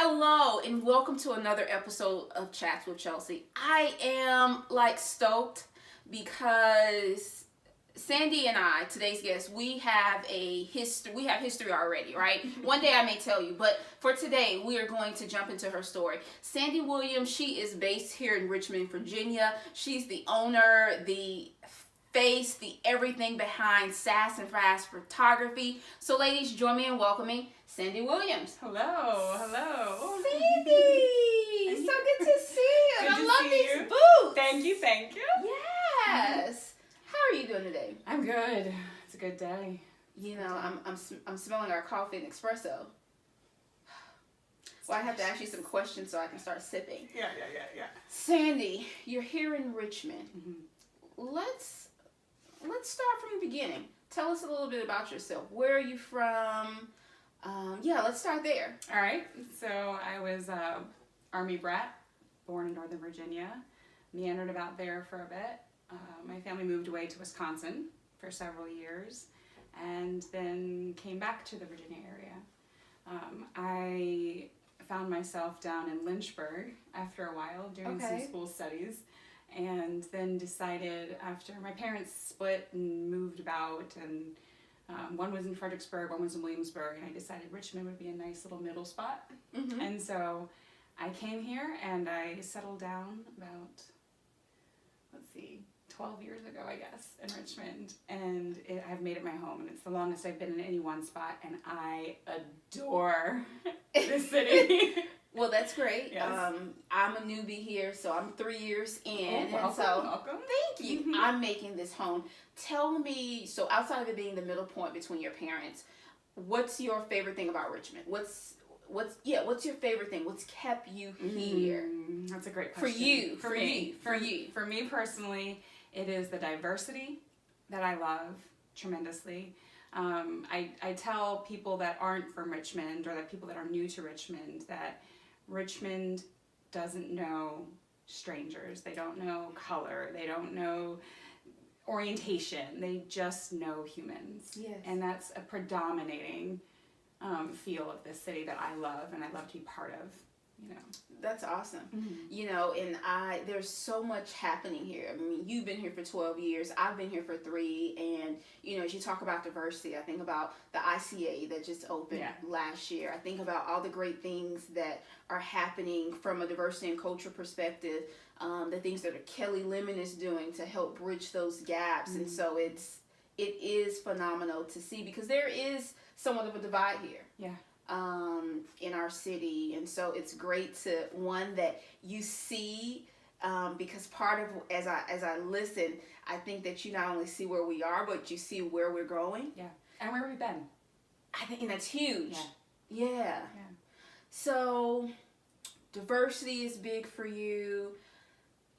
Hello and welcome to another episode of Chats with Chelsi. I am stoked because Sandy and I, today's guest, we have history already, right? One day I may tell you, but for today we are going to jump into her story. Sandy Williams, she is based here in Richmond, Virginia. She's the owner, the face, the everything behind Sass and Frass photography. So ladies, join me in welcoming Sandy Williams. Hello. Sandy! So good to see you. Good I to love see these you. boots. Thank you. Yes. How are you doing today? I'm good. It's a good day. You know, I'm smelling our coffee and espresso. Well, I have to ask you some questions so I can start sipping. Yeah. Sandy, you're here in Richmond. Mm-hmm. Let's start from the beginning. Tell us a little bit about yourself. Where are you from? Let's start there. All right. So I was Army brat, born in Northern Virginia. Meandered about there for a bit. My family moved away to Wisconsin for several years, and then came back to the Virginia area. I found myself down in Lynchburg after a while doing some school studies, and then decided after my parents split and moved about, and one was in Fredericksburg, one was in Williamsburg, and I decided Richmond would be a nice little middle spot. Mm-hmm. And so I came here and I settled down about, 12 years ago, I guess, in Richmond, and I've made it my home, and it's the longest I've been in any one spot, and I adore this city. Well, that's great. Yes. I'm a newbie here, so I'm 3 years in. Welcome. Thank you. I'm making this home. Tell me, so outside of it being the middle point between your parents, what's your favorite thing about Richmond? What's your favorite thing? What's kept you here? That's a great question. For me personally, it is the diversity that I love tremendously. I tell people that aren't from Richmond, or that people that are new to Richmond, that Richmond doesn't know strangers. They don't know color. They don't know orientation. They just know humans. Yes. And that's a predominating feel of this city that I love, and I love to be part of. That's awesome. Mm-hmm. And there's so much happening here. I mean, you've been here for 12 years. I've been here for 3. And, as you talk about diversity, I think about the ICA that just opened last year. I think about all the great things that are happening from a diversity and culture perspective, the things that Kelly Lemon is doing to help bridge those gaps. Mm-hmm. And so it is phenomenal to see, because there is somewhat of a divide here. Yeah. In our city, and so it's great that you see, because part of as I listen, I think that you not only see where we are, but you see where we're going. Yeah, and where we've been. I think, and that's huge. Yeah. So diversity is big for you.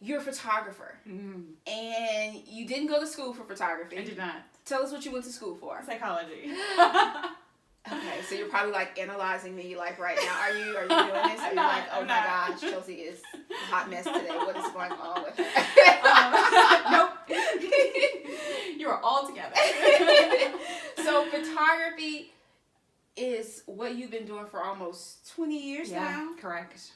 You're a photographer, and you didn't go to school for photography. I did not. Tell us what you went to school for. Psychology. Okay, so you're probably analyzing me right now. Are you doing this? Are you oh my gosh, Chelsi is a hot mess today. What is going on with her? Nope. You are all together. So photography is what you've been doing for almost 20 years now? Correct.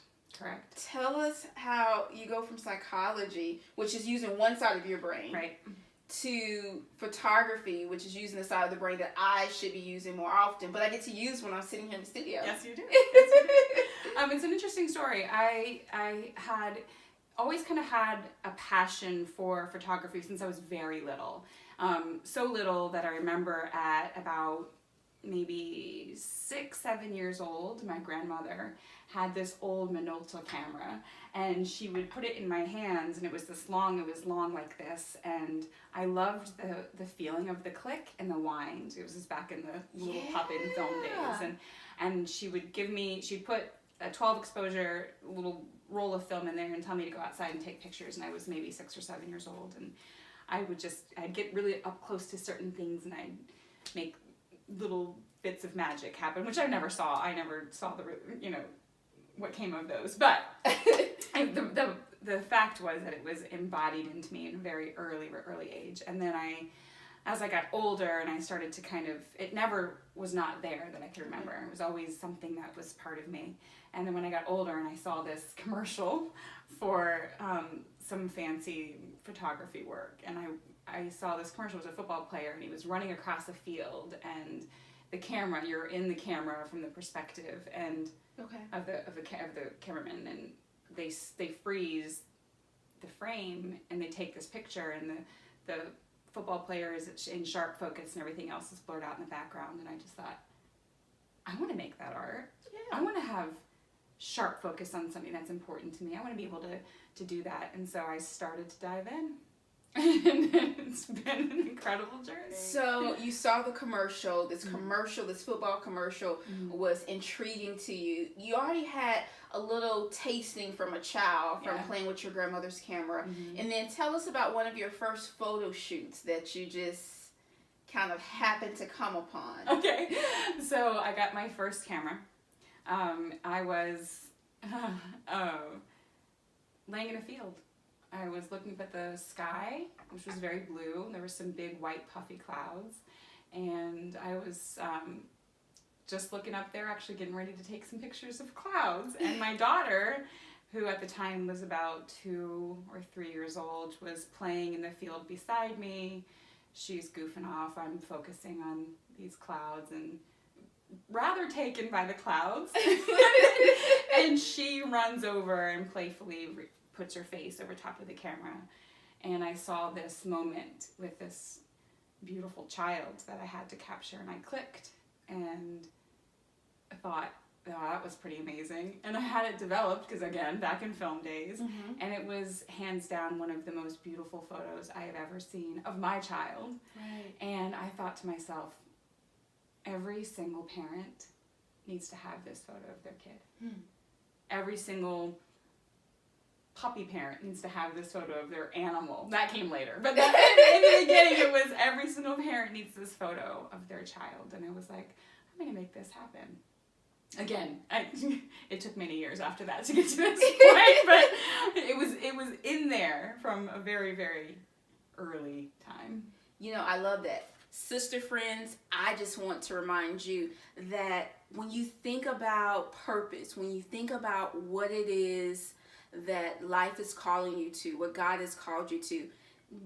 Tell us how you go from psychology, which is using one side of your brain, right, to photography, which is using the side of the brain that I should be using more often, but I get to use when I'm sitting here in the studio. Yes, you do. It's an interesting story. I had always kind of had a passion for photography since I was very little. So little that I remember at about maybe 6-7 years old, my grandmother had this old Minolta camera, and she would put it in my hands, and it was long like this, and I loved the feeling of the click and the wind. It was just back in the little pop-in film days, and she'd put a 12 exposure little roll of film in there and tell me to go outside and take pictures, and I was maybe 6 or 7 years old, and I'd get really up close to certain things, and I'd make little bits of magic happen, which I never saw. I never saw what came of those, but the fact was that it was embodied into me in a very early age. And then I as I got older and I started to kind of, it never was not there that I could remember. It was always something that was part of me. And then when I got older and I saw this commercial for some fancy photography work, and I saw this commercial. It was a football player, and he was running across a field, and the camera, you're in the camera from the perspective and of the cameraman, and they freeze the frame, and they take this picture, and the football player is in sharp focus, and everything else is blurred out in the background. And I just thought, I want to make that art. Yeah. I want to have sharp focus on something that's important to me. I want to be able to do that. And so I started to dive in. And it's been an incredible journey. So you saw the commercial, this football commercial was intriguing to you. You already had a little tasting from a child from playing with your grandmother's camera. And then tell us about one of your first photo shoots that you just kind of happened to come upon. Okay, so I got my first camera. I was laying in a field. I was looking up at the sky, which was very blue. There were some big white puffy clouds. And I was just looking up there, actually getting ready to take some pictures of clouds. And my daughter, who at the time was about 2 or 3 years old, was playing in the field beside me. She's goofing off. I'm focusing on these clouds and rather taken by the clouds. And she runs over and playfully puts her face over top of the camera. And I saw this moment with this beautiful child that I had to capture, and I clicked and I thought, oh, that was pretty amazing. And I had it developed because, again, back in film days, and it was hands down one of the most beautiful photos I have ever seen of my child. Right. And I thought to myself, every single parent needs to have this photo of their kid. Every single puppy parent needs to have this photo of their animal. That came later. But in the beginning, it was every single parent needs this photo of their child. And I was like, I'm going to make this happen. Again, it took many years after that to get to this point, but it was in there from a very, very early time. You know, I love that. Sister friends, I just want to remind you that when you think about purpose, when you think about what it is that life is calling you to, what God has called you to,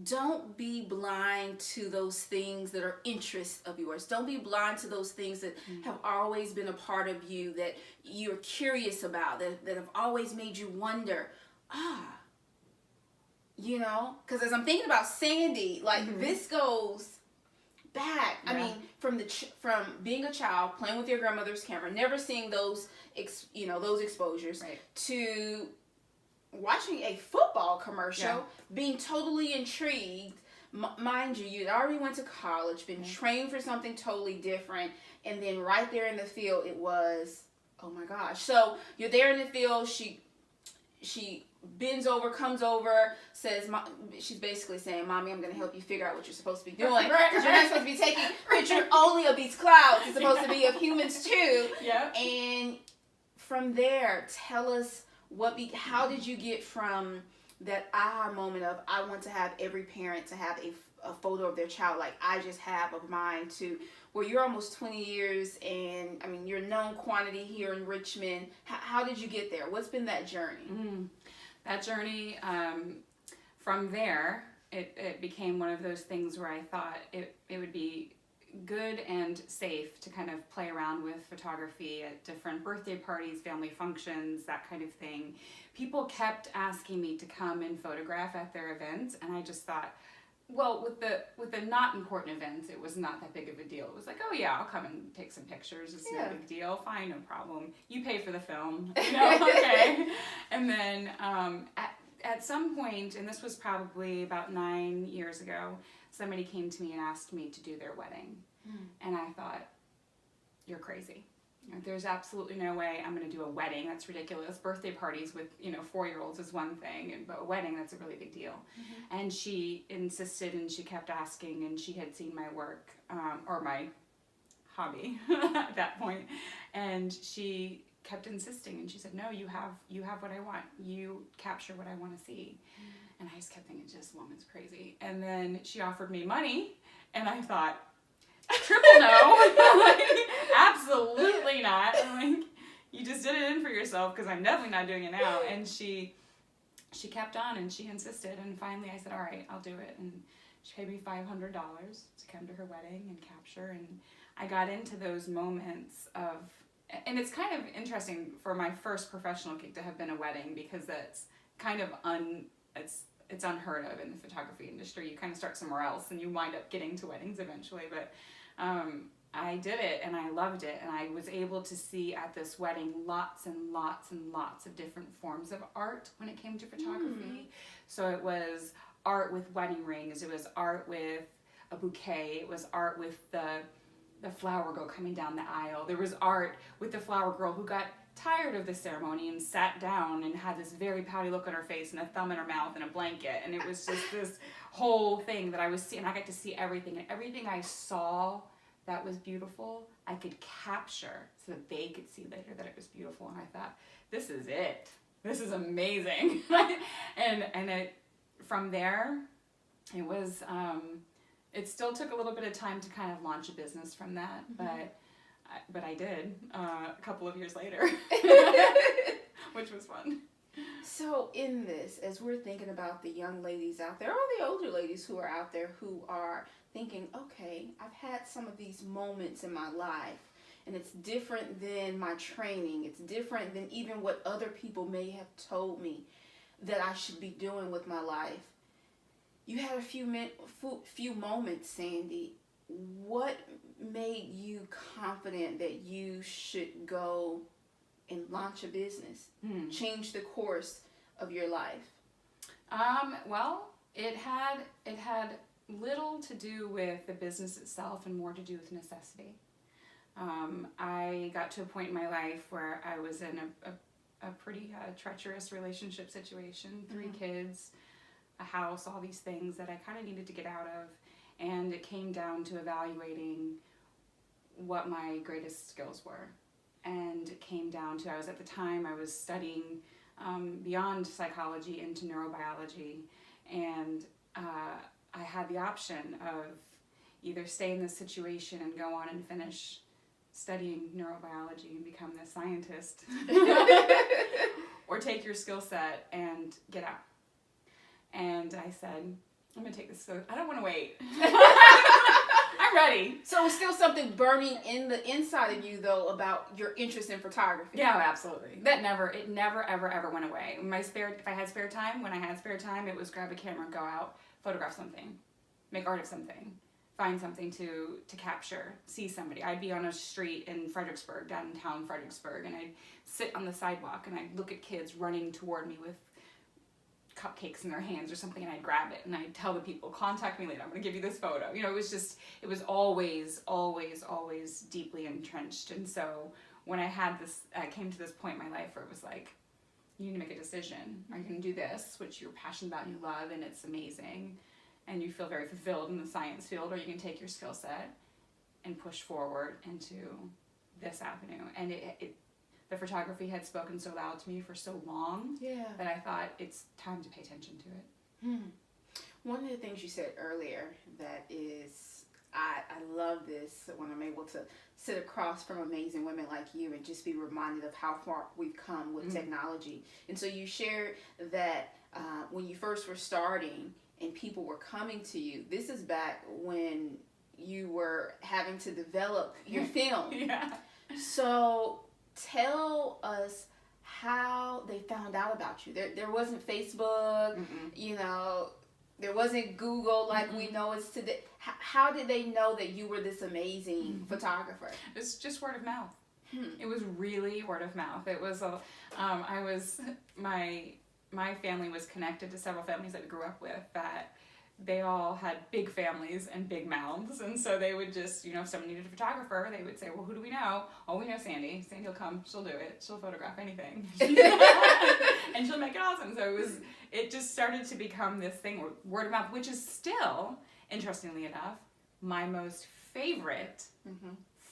don't be blind to those things that are interests of yours. Don't be blind to those things that have always been a part of you, that you're curious about, that have always made you wonder, you know? Because as I'm thinking about Sandy, like this goes back. I mean, from being a child, playing with your grandmother's camera, never seeing those exposures, to watching a football commercial, being totally intrigued. Mind you, you'd already went to college, been trained for something totally different, and then right there in the field, it was, oh my gosh. So you're there in the field, she bends over, comes over, says, she's basically saying, Mommy, I'm going to help you figure out what you're supposed to be doing. Because you're not supposed to be taking pictures only of these clouds. It's supposed to be of humans too. And from there, tell us, how did you get from that aha moment of, I want to have every parent to have a photo of their child like I just have of mine, to where you're almost 20 years and, I mean, you're a known quantity here in Richmond. How did you get there? What's been that journey? That journey, from there, it became one of those things where I thought it would be good and safe to kind of play around with photography at different birthday parties, family functions, that kind of thing. People kept asking me to come and photograph at their events, and I just thought, well, with the not important events, it was not that big of a deal. It was like, oh yeah, I'll come and take some pictures. It's no big deal. Fine, no problem. You pay for the film, okay. And then at some point, and this was probably about 9 years ago, somebody came to me and asked me to do their wedding. And I thought, you're crazy. There's absolutely no way I'm going to do a wedding. That's ridiculous. Birthday parties with 4-year-olds is one thing, but a wedding, that's a really big deal. And she insisted, and she kept asking, and she had seen my work, or my hobby at that point, and she kept insisting, and she said, no, you have what I want. You capture what I want to see. And I just kept thinking, this woman's crazy. And then she offered me money, and I thought, triple no. Like, absolutely not. I'm like, you just did it in for yourself, because I'm definitely not doing it now. And she kept on, and she insisted, and finally I said, all right, I'll do it. And she paid me $500 to come to her wedding and capture, and I got into those moments of, and it's kind of interesting for my first professional gig to have been a wedding, because that's kind of it's unheard of in the photography industry. You kind of start somewhere else and you wind up getting to weddings eventually, but I did it and I loved it, and I was able to see at this wedding lots and lots and lots of different forms of art when it came to photography. So it was art with wedding rings, it was art with a bouquet, it was art with the flower girl coming down the aisle, there was art with the flower girl who got tired of the ceremony and sat down and had this very pouty look on her face and a thumb in her mouth and a blanket, and it was just this whole thing that I was seeing. I got to see everything, and everything I saw that was beautiful I could capture so that they could see later that it was beautiful. And I thought, this is it, this is amazing. and it, from there it was it still took a little bit of time to kind of launch a business from that, but I did a couple of years later, which was fun. So in this, as we're thinking about the young ladies out there, or the older ladies who are out there who are thinking, okay, I've had some of these moments in my life, and it's different than my training, it's different than even what other people may have told me that I should be doing with my life. You had a few moments, Sandy. What made you confident that you should go and launch a business, change the course of your life? Well, it had little to do with the business itself and more to do with necessity. I got to a point in my life where I was in a pretty treacherous relationship situation, 3 kids, a house, all these things that I kind of needed to get out of. And it came down to evaluating what my greatest skills were. And it came down to, at the time I was studying beyond psychology into neurobiology. And I had the option of either stay in this situation and go on and finish studying neurobiology and become this scientist, or take your skill set and get out. And I said, I'm going to take this, so I don't want to wait. I'm ready. So it's still something burning in the inside of you, though, about your interest in photography. Yeah, absolutely. It never, ever, ever went away. If I had spare time, when I had spare time, it was grab a camera, go out, photograph something, make art of something, find something to capture, see somebody. I'd be on a street in Fredericksburg, downtown Fredericksburg, and I'd sit on the sidewalk and I'd look at kids running toward me with cupcakes in their hands or something, and I'd grab it and I'd tell the people, contact me later, I'm going to give you this photo. You know, it was always, always, always deeply entrenched. And so when I came to this point in my life where it was like, you need to make a decision. Are you going to do this, which you're passionate about and you love and it's amazing and you feel very fulfilled in the science field, or you can take your skill set and push forward into this avenue? And the photography had spoken so loud to me for so long that I thought it's time to pay attention to it. One of the things you said earlier that is, I love this, when I'm able to sit across from amazing women like you and just be reminded of how far we've come with technology. And so you shared that when you first were starting and people were coming to you, this is back when you were having to develop your film. So tell us how they found out about you. There wasn't Facebook, you know, there wasn't Google like we know it's today. How did they know that you were this amazing photographer? It's just word of mouth. It was really word of mouth. It was my family was connected to several families that we grew up with that they all had big families and big mouths, and so they would just, if someone needed a photographer, they would say, well, who do we know? Oh, we know Sandy. Sandy will come, she'll do it, she'll photograph anything. And she'll make it awesome. So it just started to become this thing, word of mouth, which is still, interestingly enough, my most favorite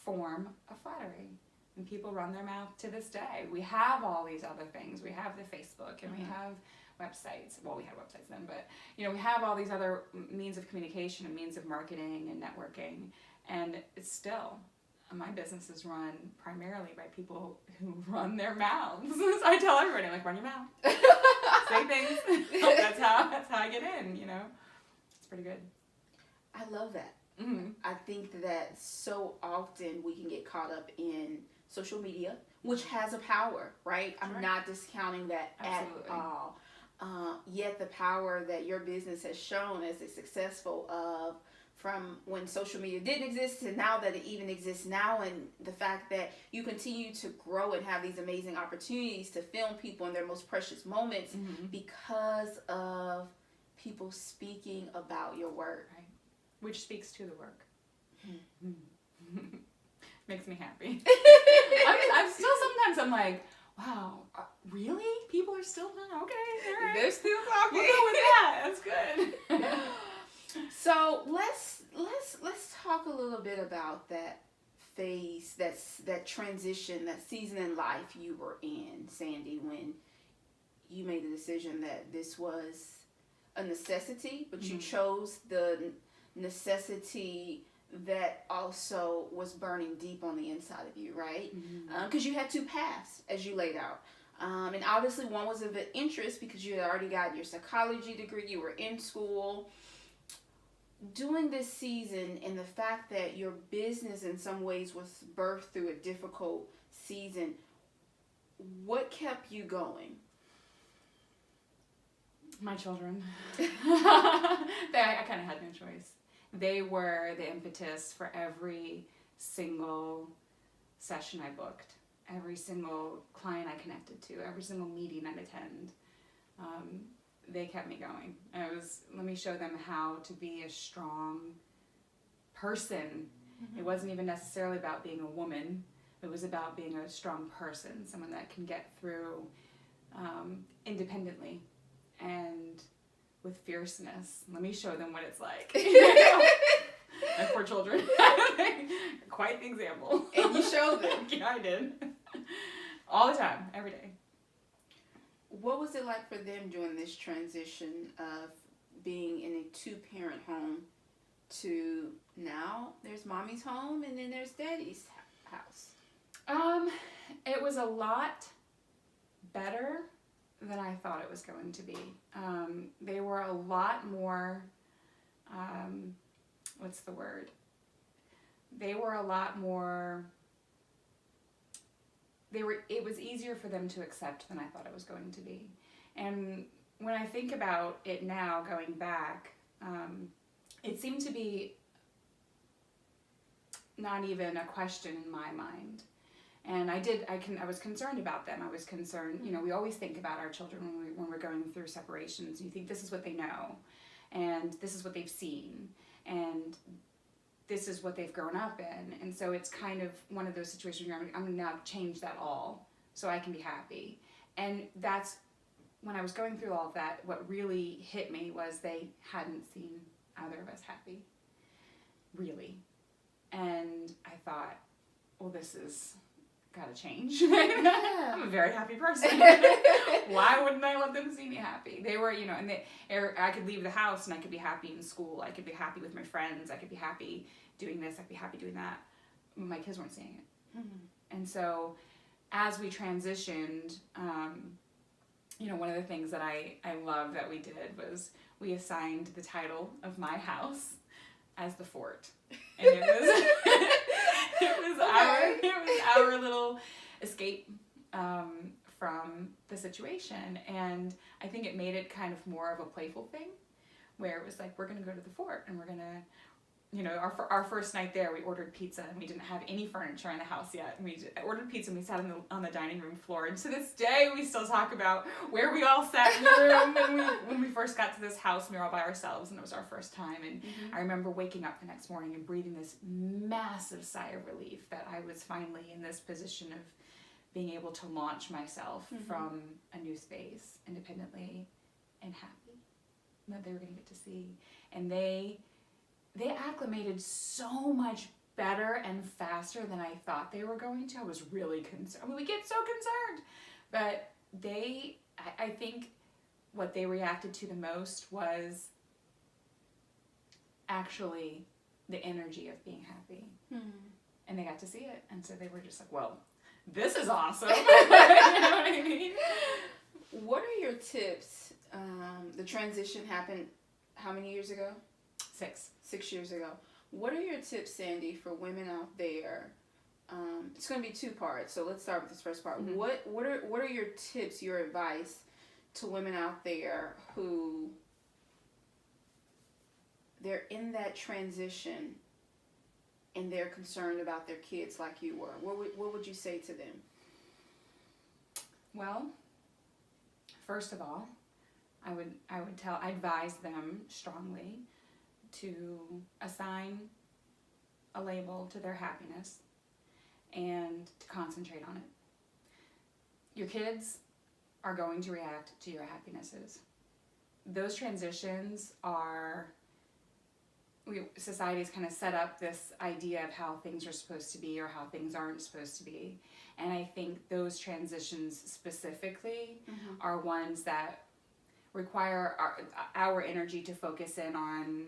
form of flattery. And people run their mouth to this day. We have all these other things. We have the Facebook, and we have websites. Well, we had websites then, but we have all these other means of communication and means of marketing and networking. And it's still, my business is run primarily by people who run their mouths. I tell everybody, I'm like, run your mouth. Say things. That's how I get in, It's pretty good. I love that. Mm-hmm. I think that so often we can get caught up in social media, which has a power, right? Sure. I'm not discounting that Absolutely. at all. Yet the power that your business has shown as a successful from when social media didn't exist to now that it even exists now, and the fact that you continue to grow and have these amazing opportunities to film people in their most precious moments because of people speaking about your work. Right. Which speaks to the work. Makes me happy. I'm still sometimes I'm like, wow, really? People are still okay. All right. They're still talking. We'll go with that. That's good. So let's talk a little bit about that phase, that transition, that season in life you were in, Sandy, when you made the decision that this was a necessity, but you chose the necessity that also was burning deep on the inside of you, right? Because you had two paths as you laid out. And obviously one was of interest because you had already gotten your psychology degree, you were in school. Doing this season and the fact that your business in some ways was birthed through a difficult season, what kept you going? My children. I kind of had no choice. They were the impetus for every single session I booked, every single client I connected to, every single meeting I'd attend. They kept me going. Let me show them how to be a strong person. It wasn't even necessarily about being a woman. It was about being a strong person, someone that can get through independently and with fierceness. Let me show them what it's like. My poor children. Quite the example. And you showed them. Yeah, I did. All the time, every day. What was it like for them during this transition of being in a two-parent home to now there's mommy's home and then there's daddy's house? It was a lot better than I thought it was going to be. They were a lot more, what's the word? They were a lot more, it was easier for them to accept than I thought it was going to be. And when I think about it now, going back, it seemed to be not even a question in my mind. And I was concerned about them. I was concerned, we always think about our children when we're going through separations. You think this is what they know, and this is what they've seen, and this is what they've grown up in. And so it's kind of one of those situations where I'm going to now change that all so I can be happy. And that's when I was going through all of that, what really hit me was they hadn't seen either of us happy, really. And I thought, well, this is gotta change. I'm a very happy person. Why wouldn't I let them see me happy? They were, and I could leave the house and I could be happy in school. I could be happy with my friends. I could be happy doing this. I could be happy doing that. My kids weren't seeing it. And so as we transitioned, one of the things that I love that we did was we assigned the title of my house as the fort. And it was it was our little escape from the situation. And I think it made it kind of more of a playful thing where it was like, we're going to go to the fort and we're going to, our first night there, we ordered pizza and we didn't have any furniture in the house yet. And we ordered pizza and we sat on the dining room floor. And to this day, we still talk about where we all sat in the room when we first got to this house. We were all by ourselves and it was our first time. And I remember waking up the next morning and breathing this massive sigh of relief that I was finally in this position of being able to launch myself from a new space independently and happy that they were going to get to see. And they acclimated so much better and faster than I thought they were going to. I was really concerned. I mean, we get so concerned. But I think what they reacted to the most was actually the energy of being happy. Mm-hmm. And they got to see it. And so they were just like, well, this is awesome. You know what I mean? What are your tips? The transition happened how many years ago? 6 years ago. What are your tips, Sandy, for women out there? It's going to be 2 parts, so let's start with this first part. Mm-hmm. What are your tips, your advice to women out there who they're in that transition and they're concerned about their kids like you were? What would you say to them? Well, first of all, I would advise them strongly to assign a label to their happiness and to concentrate on it. Your kids are going to react to your happinesses. Those transitions are, society's kind of set up this idea of how things are supposed to be or how things aren't supposed to be. And I think those transitions specifically mm-hmm. are ones that require our energy to focus in on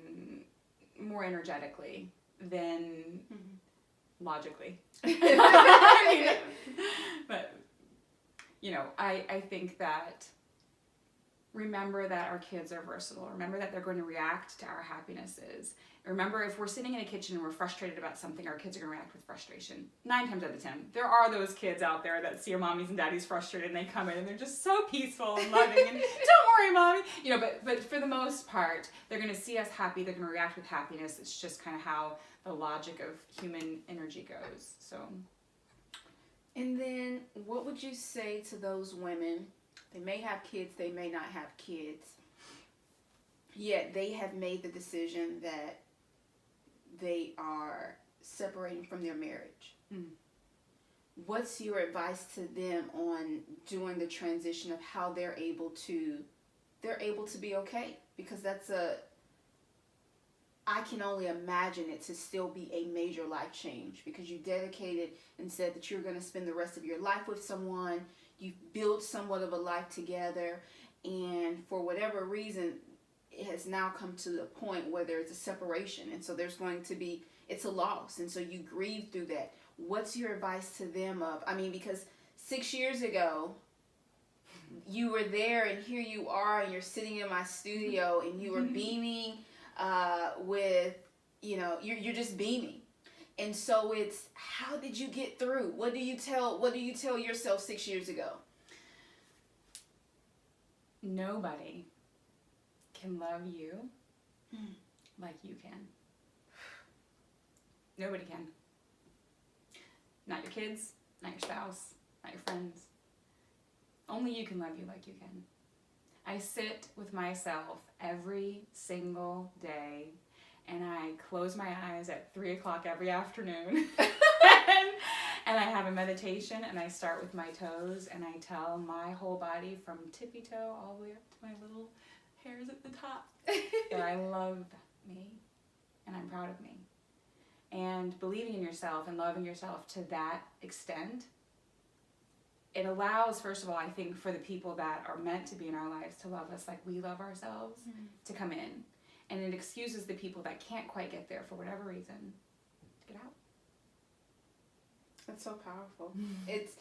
more energetically than mm-hmm. logically. But, you know, I think that remember that our kids are versatile. Remember that they're going to react to our happinesses. Remember, if we're sitting in a kitchen and we're frustrated about something, our kids are going to react with frustration. 9 times out of 10. There are those kids out there that see your mommies and daddies frustrated and they come in and they're just so peaceful and loving and don't worry, mommy. You know, but for the most part, they're going to see us happy. They're going to react with happiness. It's just kind of how the logic of human energy goes. So. And then what would you say to those women? They may have kids, they may not have kids, yet they have made the decision that they are separating from their marriage. Mm. What's your advice to them on doing the transition of how they're able to be okay? Because I can only imagine it to still be a major life change, because you dedicated and said that you're going to spend the rest of your life with someone. You've built somewhat of a life together, and for whatever reason, it has now come to the point where there's a separation, and so there's going to be, it's a loss, and so you grieve through that. What's your advice to them because 6 years ago, you were there, and here you are, and you're sitting in my studio, and you were beaming with, you're just beaming. And so it's, how did you get through? What do you tell yourself 6 years ago? Nobody can love you like you can. Nobody can. Not your kids, not your spouse, not your friends. Only you can love you like you can. I sit with myself every single day and I close my eyes at 3 o'clock every afternoon and I have a meditation and I start with my toes and I tell my whole body from tippy toe all the way up to my little hairs at the top that I love me and I'm proud of me. And believing in yourself and loving yourself to that extent, it allows, first of all, I think, for the people that are meant to be in our lives to love us like we love ourselves to come in. And it excuses the people that can't quite get there for whatever reason to get out. That's so powerful. It's,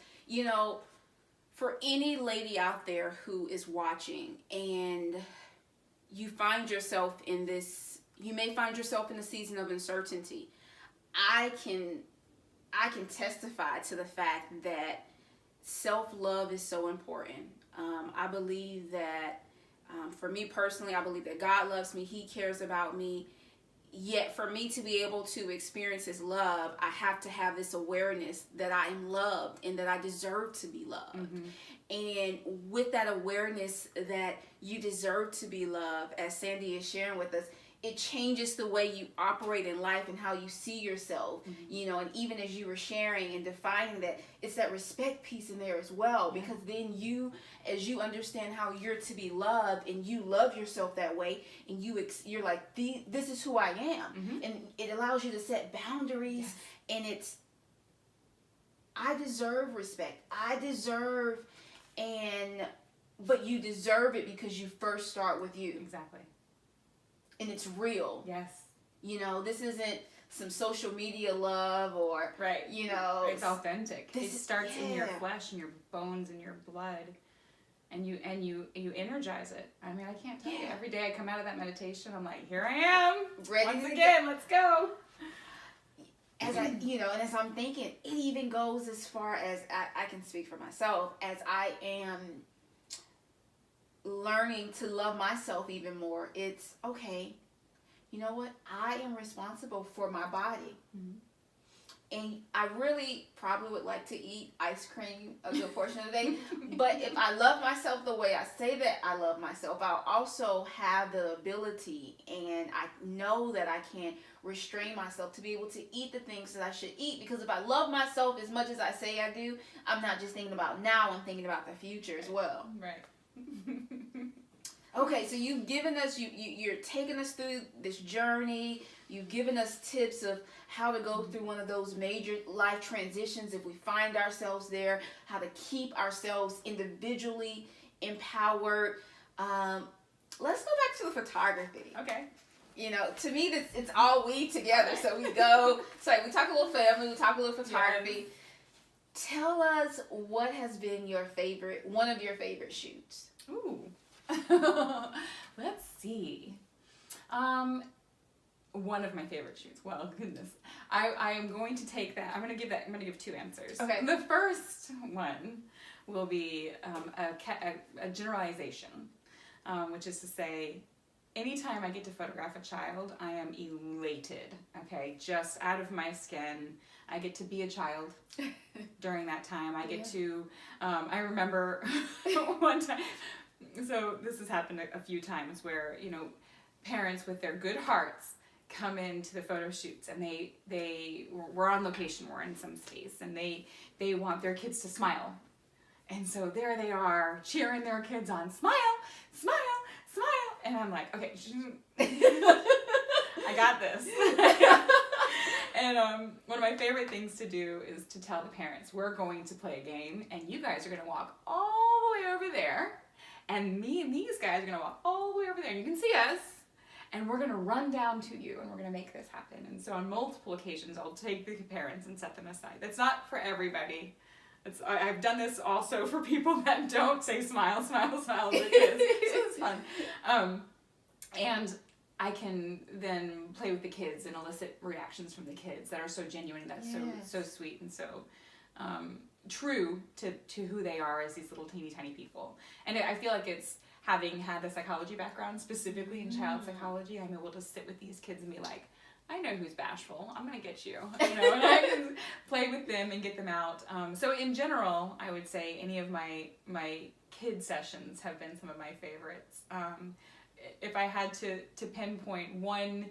for any lady out there who is watching and you find yourself in this, you may find yourself in a season of uncertainty. I can testify to the fact that self-love is so important. I believe that, for me personally, I believe that God loves me. He cares about me. Yet for me to be able to experience His love, I have to have this awareness that I am loved and that I deserve to be loved. Mm-hmm. And with that awareness that you deserve to be loved, as Sandy is sharing with us, it changes the way you operate in life and how you see yourself, you know, and even as you were sharing and defining that, it's that respect piece in there as well, because then you, as you understand how you're to be loved and you love yourself that way, and you're like, this is who I am, and it allows you to set boundaries, and it's, I deserve respect, but you deserve it because you first start with you. Exactly. And it's real. Yes. You know, this isn't some social media love or, you know. It's authentic. It starts in your flesh and your bones and your blood. And you energize it. I mean, I can't tell you. Every day I come out of that meditation, I'm like, here I am. Ready once again, let's go. As I, you know, and as I'm thinking, it even goes as far as, I can speak for myself, as I am learning to love myself even more. It's okay, you know what, I am responsible for my body, and I really probably would like to eat ice cream a good portion of the day, but if I love myself the way I say that I love myself, I'll also have the ability, and I know that I can restrain myself to be able to eat the things that I should eat, because if I love myself as much as I say I do, I'm not just thinking about now, I'm thinking about the future as well. Right. Okay, so you've given us, you're taking us through this journey. You've given us tips of how to go through one of those major life transitions if we find ourselves there, how to keep ourselves individually empowered. Let's go back to the photography. Okay. You know, to me, it's all we together. So we go, we talk a little family, we talk a little photography. Yes. Tell us what has been one of your favorite shoots. Ooh. Let's see. One of my favorite shoots. Well, goodness. I am going to take that. I'm going to give two answers. Okay. The first one will be a generalization, which is to say, anytime I get to photograph a child, I am elated. Okay, just out of my skin. I get to be a child during that time. I get to, I remember one time, so this has happened a few times where, you know, parents with their good hearts come into the photo shoots, and we're on location, we're in some space, and they want their kids to smile. And so there they are cheering their kids on, smile, smile, smile. And I'm like, okay, I got this. And one of my favorite things to do is to tell the parents, we're going to play a game, and you guys are going to walk all the way over there, and me and these guys are going to walk all the way over there, and you can see us, and we're going to run down to you, and we're going to make this happen. And so on multiple occasions, I'll take the parents and set them aside. That's not for everybody. I've done this also for people that don't say smile, smile, smile to kids. So it's fun. And I can then play with the kids and elicit reactions from the kids that are so genuine, that's so sweet, and so true to who they are as these little teeny tiny people. And I feel like it's, having had a psychology background, specifically in child psychology, I'm able to sit with these kids and be like, I know who's bashful. I'm going to get you. You know, and I can play with them and get them out. So in general, I would say any of my kid sessions have been some of my favorites. If I had to pinpoint one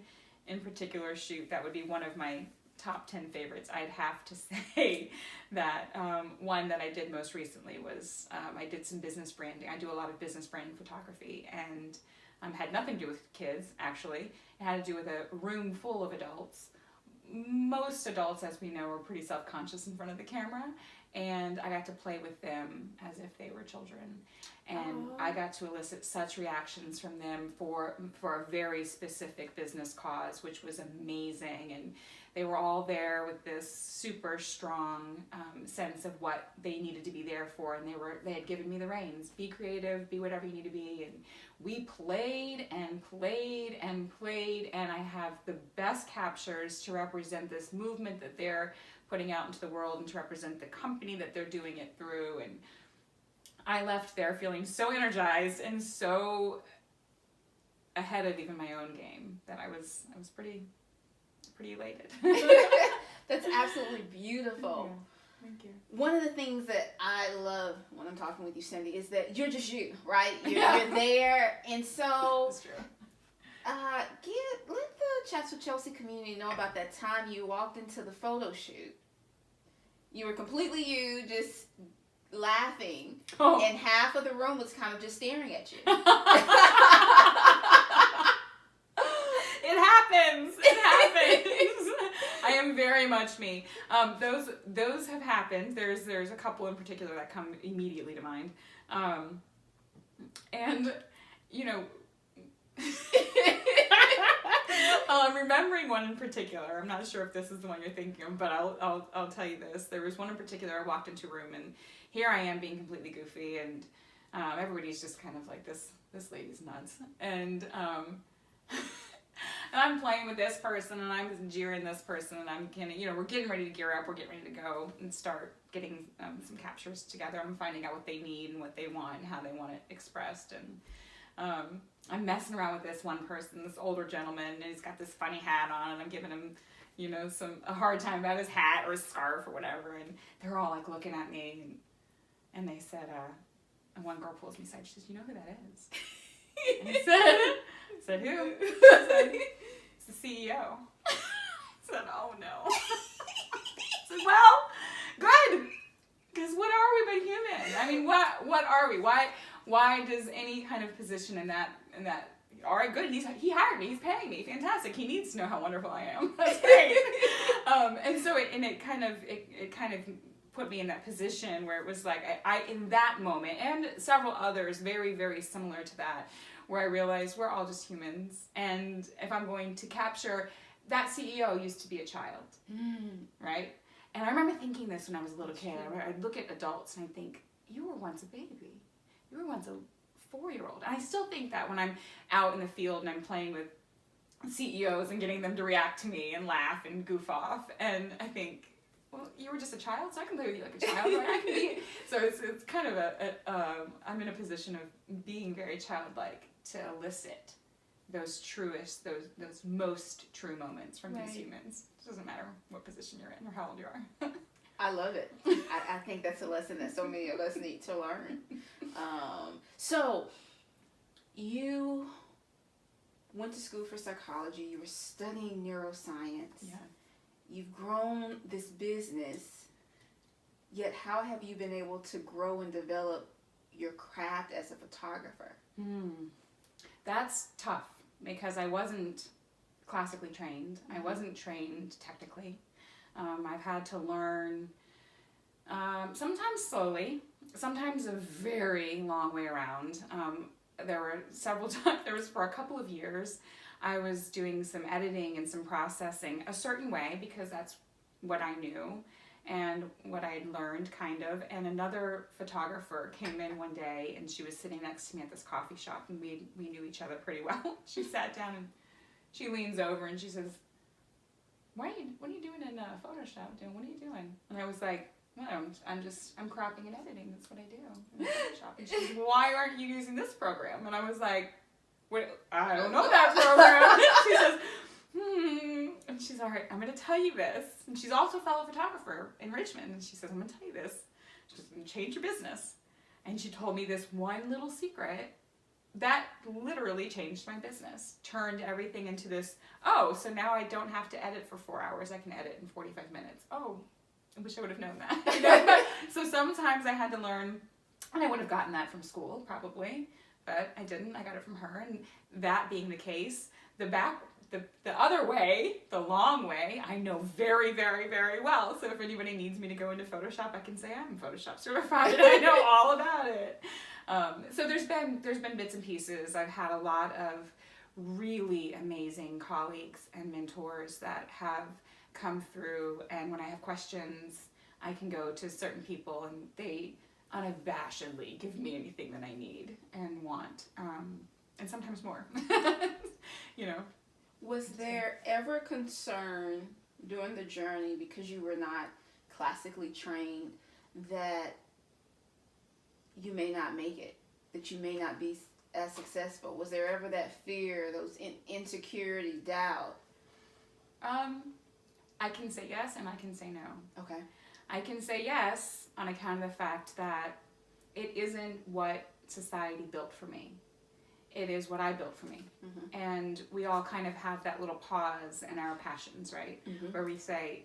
in particular shoot, that would be one of my top 10 favorites. I'd have to say that one that I did most recently was I did some business branding. I do a lot of business branding photography, and had nothing to do with kids, actually. It had to do with a room full of adults. Most adults, as we know, are pretty self-conscious in front of the camera, and I got to play with them as if they were children. And I got to elicit such reactions from them for a very specific business cause, which was amazing. And they were all there with this super strong sense of what they needed to be there for, and they had given me the reins. Be creative, be whatever you need to be. And we played and played and played, and I have the best captures to represent this movement that they're putting out into the world and to represent the company that they're doing it through. And I left there feeling so energized and so ahead of even my own game that I was pretty elated. That's absolutely beautiful. Yeah, thank you. One of the things that I love when I'm talking with you, Cindy, is that you're just you, right? You're there, and so That's true. Let the Chats with Chelsea community know about that time you walked into the photo shoot. You were completely you, just laughing, and half of the room was kind of just staring at you. It happens. I am very much me. Those have happened. There's a couple in particular that come immediately to mind. And you know, I'm remembering one in particular. I'm not sure if this is the one you're thinking of, but I'll tell you this. There was one in particular. I walked into a room, and here I am being completely goofy, and everybody's just kind of like, this lady's nuts, and and I'm playing with this person, and I'm jeering this person, and I'm kind of, we're getting ready to gear up, we're getting ready to go and start getting some captures together. I'm finding out what they need and what they want and how they want it expressed, and I'm messing around with this one person, this older gentleman, and he's got this funny hat on, and I'm giving him, a hard time about his hat or his scarf or whatever, and they're all like looking at me, and they said, and one girl pulls me aside, she says, "You know who that is?" And I said, "Who?" I said, "It's the CEO." I said, "Oh no." I said, "Well, good, because what are we but human? I mean, what are we? Why does any kind of position in that? All right, good. He hired me. He's paying me. Fantastic. He needs to know how wonderful I am. That's great." And so it kind of put me in that position where it was like I in that moment, and several others very, very similar to that, where I realized we're all just humans, and if I'm going to capture, that CEO used to be a child, right? And I remember thinking this when I was a little kid. I'd look at adults and I'd think, you were once a baby. You were once a 4-year-old. And I still think that when I'm out in the field and I'm playing with CEOs and getting them to react to me and laugh and goof off, and I think, well, you were just a child, so I can play with you like a child. I can be. So it's kind of I'm in a position of being very childlike to elicit those most true moments from these humans. It doesn't matter what position you're in or how old you are. I love it. I think that's a lesson that so many of us need to learn. So you went to school for psychology. You were studying neuroscience. Yeah. You've grown this business, yet how have you been able to grow and develop your craft as a photographer? That's tough because I wasn't classically trained. I wasn't trained technically. I've had to learn sometimes slowly, sometimes a very long way around. There were several times, there was for a couple of years, I was doing some editing and some processing a certain way because that's what I knew and what I had learned kind of. And another photographer came in one day and she was sitting next to me at this coffee shop, and we knew each other pretty well. She sat down and she leans over and she says, what are you doing in Photoshop? What are you doing? And I was like, well, I'm cropping and editing. That's what I do in Photoshop. And she says, why aren't you using this program? And I was like, wait, I don't know that program. She says, and she's all right, I'm going to tell you this. And she's also a fellow photographer in Richmond. And she says, I'm going to tell you this. She says, change your business. And she told me this one little secret that literally changed my business. Turned everything into this, so now I don't have to edit for 4 hours. I can edit in 45 minutes. Oh, I wish I would have known that. So sometimes I had to learn, and I would have gotten that from school probably, but I didn't. I got it from her. And that being the case, the other way, the long way, I know very, very, very well. So if anybody needs me to go into Photoshop, I can say I'm Photoshop certified and I know all about it. So there's been bits and pieces. I've had a lot of really amazing colleagues and mentors that have come through, and when I have questions, I can go to certain people and they unabashedly give me anything that I need and want, and sometimes more. Was there ever concern during the journey, because you were not classically trained, that you may not make it, that you may not be as successful? Was there ever that fear, those insecurity, doubt? I can say yes and I can say no. Okay. I can say yes on account of the fact that it isn't what society built for me. it is what I built for me. Mm-hmm. And we all kind of have that little pause in our passions, right? Mm-hmm. Where we say,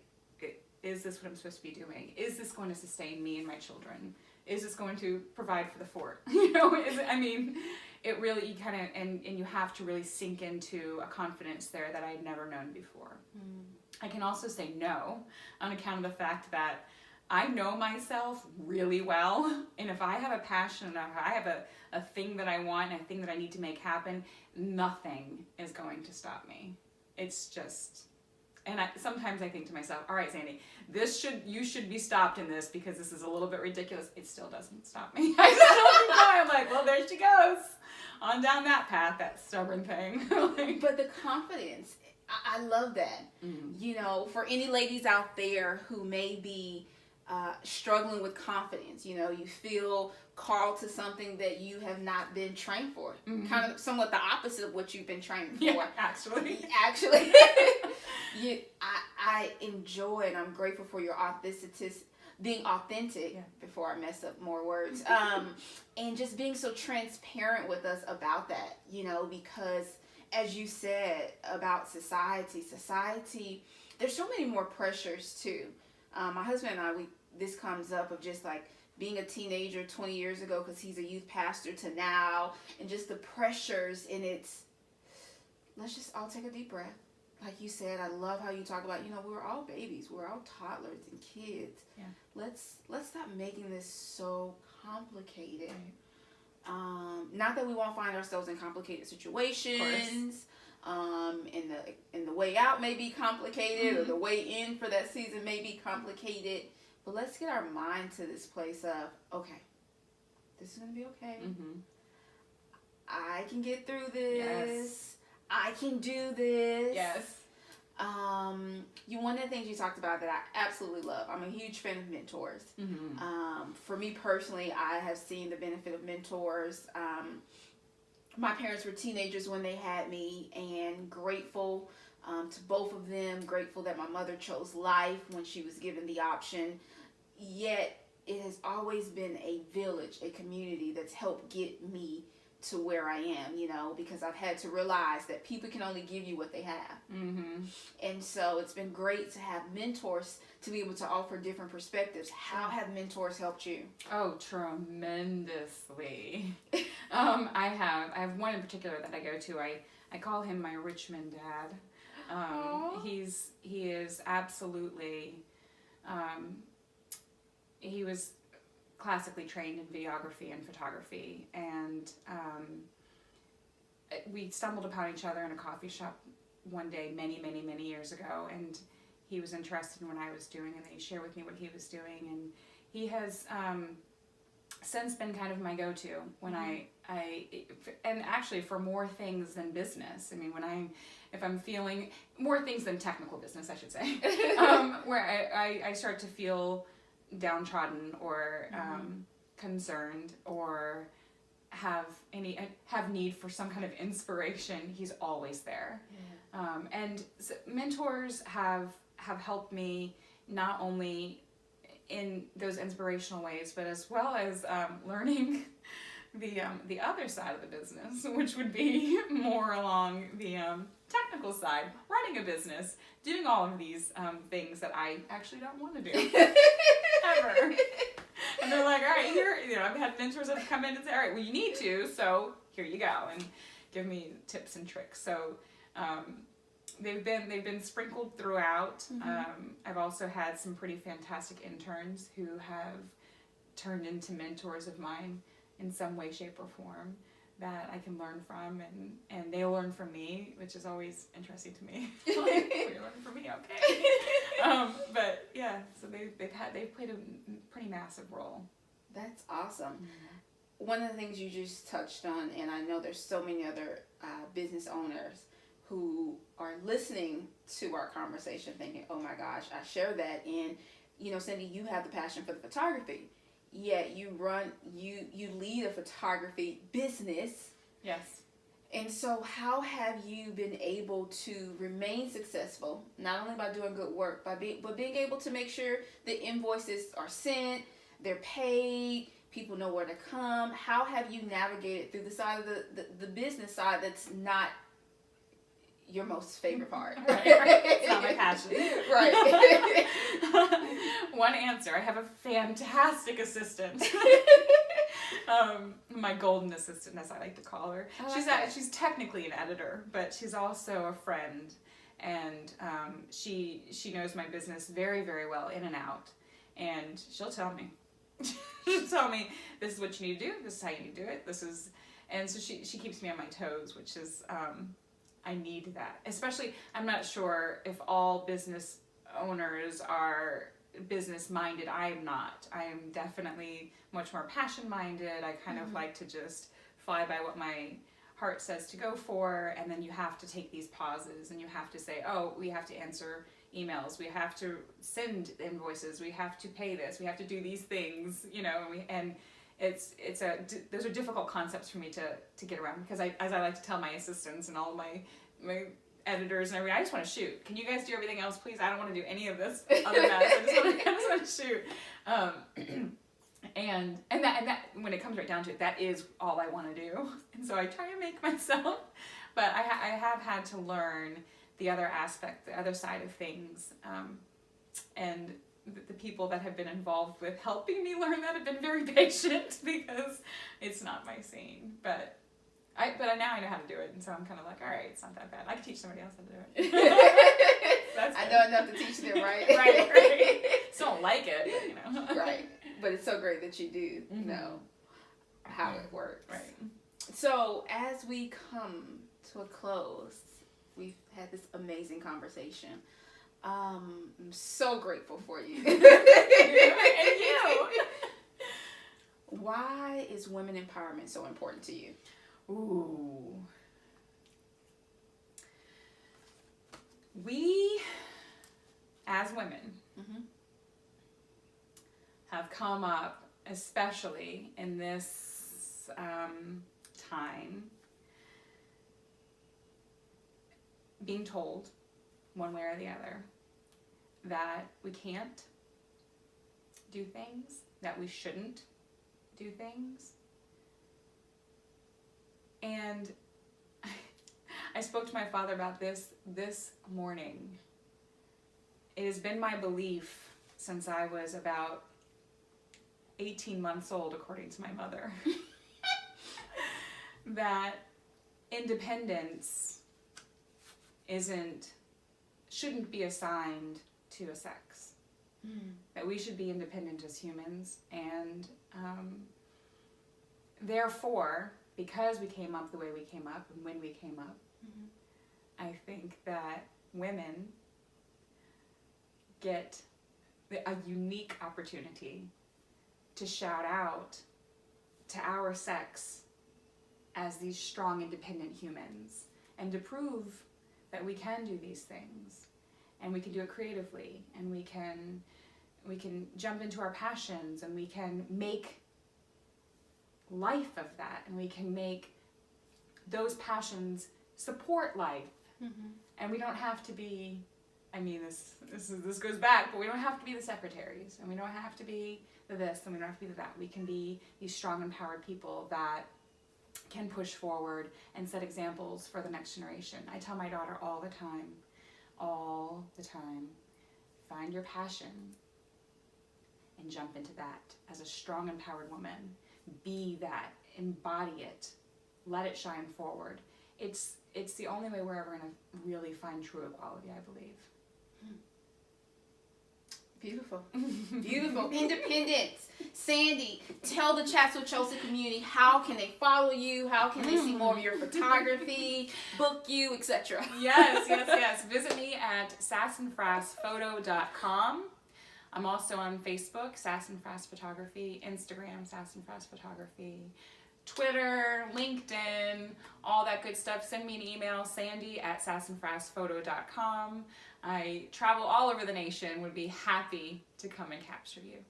is this what I'm supposed to be doing? Is this going to sustain me and my children? Is this going to provide for the fort? It really, you kind of, and you have to really sink into a confidence there that I had never known before. Mm. I can also say no on account of the fact that I know myself really well, and if I have a passion, and if I have a thing that I want, and a thing that I need to make happen, nothing is going to stop me. It's just, and sometimes I think to myself, all right, Sandy, you should be stopped in this because this is a little bit ridiculous. It still doesn't stop me. I still keep going. I'm like, well, there she goes, on down that path, that stubborn thing. But the confidence, I love that. Mm-hmm. For any ladies out there who may be struggling with confidence, you feel called to something that you have not been trained for. Mm-hmm. Kind of somewhat the opposite of what you've been trained for. Yeah, actually. I enjoy and I'm grateful for your authenticity, being authentic, before I mess up more words, and just being so transparent with us about that, because as you said about society, there's so many more pressures too. My husband and I, this comes up of just like being a teenager 20 years ago, because he's a youth pastor, to now, and just the pressures, and let's just all take a deep breath. Like you said, I love how you talk about, we're all babies, we're all toddlers and kids. Yeah. Let's stop making this so complicated. Right. Not that we won't find ourselves in complicated situations. And the way out may be complicated, mm-hmm. or the way in for that season may be complicated. But let's get our mind to this place of, okay, this is going to be okay. Mm-hmm. I can get through this. Yes. I can do this. Yes. One of the things you talked about that I absolutely love, I'm a huge fan of mentors. Mm-hmm. For me personally, I have seen the benefit of mentors. My parents were teenagers when they had me, and grateful to both of them, grateful that my mother chose life when she was given the option. Yet, it has always been a village, a community that's helped get me to where I am, because I've had to realize that people can only give you what they have. Mm-hmm. And so it's been great to have mentors to be able to offer different perspectives. How have mentors helped you? Oh, tremendously. I have one in particular that I go to. I call him my Richmond dad. He is absolutely, he was classically trained in videography and photography, and we stumbled upon each other in a coffee shop one day many years ago, and he was interested in what I was doing, and then he shared with me what he was doing, and he has since been kind of my go-to when and actually for more things than business. If I'm feeling more things than technical business, I should say, where I start to feel downtrodden or concerned or have need for some kind of inspiration, he's always there. Yeah. And so mentors have helped me not only in those inspirational ways, but as well as learning the other side of the business, which would be more along the technical side, running a business, doing all of these things that I actually don't want to do ever. And they're like, all right, here, I've had mentors that have come in and say, all right, well, you need to, so here you go, and give me tips and tricks. So they've been sprinkled throughout. Mm-hmm. I've also had some pretty fantastic interns who have turned into mentors of mine in some way, shape, or form that I can learn from, and they learn from me, which is always interesting to me. Like, well, you're learning from me, okay. But yeah, so they've played a pretty massive role. That's awesome. Mm-hmm. One of the things you just touched on, and I know there's so many other business owners who are listening to our conversation thinking, oh my gosh, I share that. And, Cindy, you have the passion for the photography. Yet you lead a photography business. Yes. And so how have you been able to remain successful, not only by doing good work, but being able to make sure the invoices are sent, they're paid, people know where to come. How have you navigated through the side of the business side that's not your most favorite part? Right. It's not my passion. Right. One answer: I have a fantastic assistant. My golden assistant, as I like to call her. She's technically an editor, but she's also a friend, and she knows my business very, very well, in and out, and she'll tell me. She'll tell me, this is what you need to do, this is how you need to do it, and so she keeps me on my toes, which is, I need that. Especially, I'm not sure if all business owners are business-minded. I am not. I am definitely much more passion-minded. I kind of like to just fly by what my heart says to go for, and then you have to take these pauses, and you have to say, oh, we have to answer emails, we have to send invoices, we have to pay this, we have to do these things, and those are difficult concepts for me to get around, because as I like to tell my assistants and all my editors and everything, I just want to shoot. Can you guys do everything else, please? I don't want to do any of this other mess. I just want to shoot. And that when it comes right down to it, that is all I want to do. And so I try to make myself, but I have had to learn the other aspect, the other side of things, and the people that have been involved with helping me learn that have been very patient, because it's not my scene. But now I know how to do it, and so I'm kind of like, all right, it's not that bad. I can teach somebody else how to do it. I know enough to teach them, right? right. Still don't like it, but, Right. But it's so great that you do know how it works. Right. So as we come to a close, we've had this amazing conversation. I'm so grateful for you. And you. Why is women empowerment so important to you? Ooh. We, as women, have come up, especially in this time, being told one way or the other that we can't do things, that we shouldn't do things. And I spoke to my father about this morning. It has been my belief since I was about 18 months old, according to my mother, that independence shouldn't be assigned to a sex. That we should be independent as humans, and therefore, because we came up the way we came up and when we came up, I think that women get a unique opportunity to shout out to our sex as these strong, independent humans, and to prove that we can do these things, and we can do it creatively, and we can jump into our passions, and we can make life of that, and we can make those passions support life. And we don't have to be, this goes back, but we don't have to be the secretaries, and we don't have to be the this, and we don't have to be the that. We can be these strong, empowered people that can push forward and set examples for the next generation. I tell my daughter all the time, find your passion and jump into that as a strong, empowered woman. Be that, embody it, let it shine forward. It's the only way we're ever going to really find true equality, I believe. Beautiful. Beautiful. Independence. Sandy, tell the Chats with Chelsi community, how can they follow you? How can they see more of your photography, book you, etc.? Yes. Visit me at sassandfrassphoto.com. I'm also on Facebook, Sass and Frass Photography, Instagram, Sass and Frass Photography, Twitter, LinkedIn, all that good stuff. Send me an email, sandy@sassandfrassphoto.com. I travel all over the nation, would be happy to come and capture you.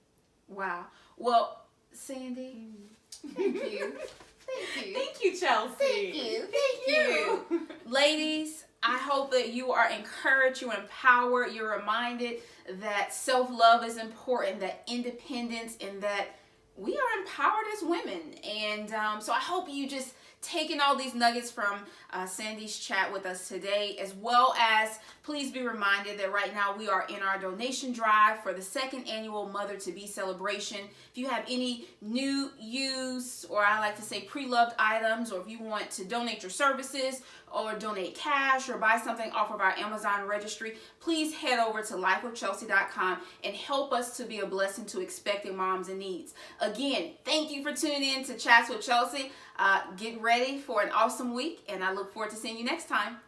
Wow. Well, Sandy, thank you. Thank you. Thank you, Chelsi. Thank you. Ladies, I hope that you are encouraged, you're empowered, you're reminded that self-love is important, that independence, and that we are empowered as women. And so I hope you just taking all these nuggets from Sandy's chat with us today, as well as please be reminded that right now we are in our donation drive for the 2nd annual Mother to Be celebration. If you have any new, used, or I like to say pre-loved items, or if you want to donate your services or donate cash or buy something off of our Amazon registry, please head over to lifewithchelsea.com and help us to be a blessing to expecting moms in needs. Again, thank you for tuning in to Chats with Chelsea. Get ready for an awesome week, and I look forward to seeing you next time.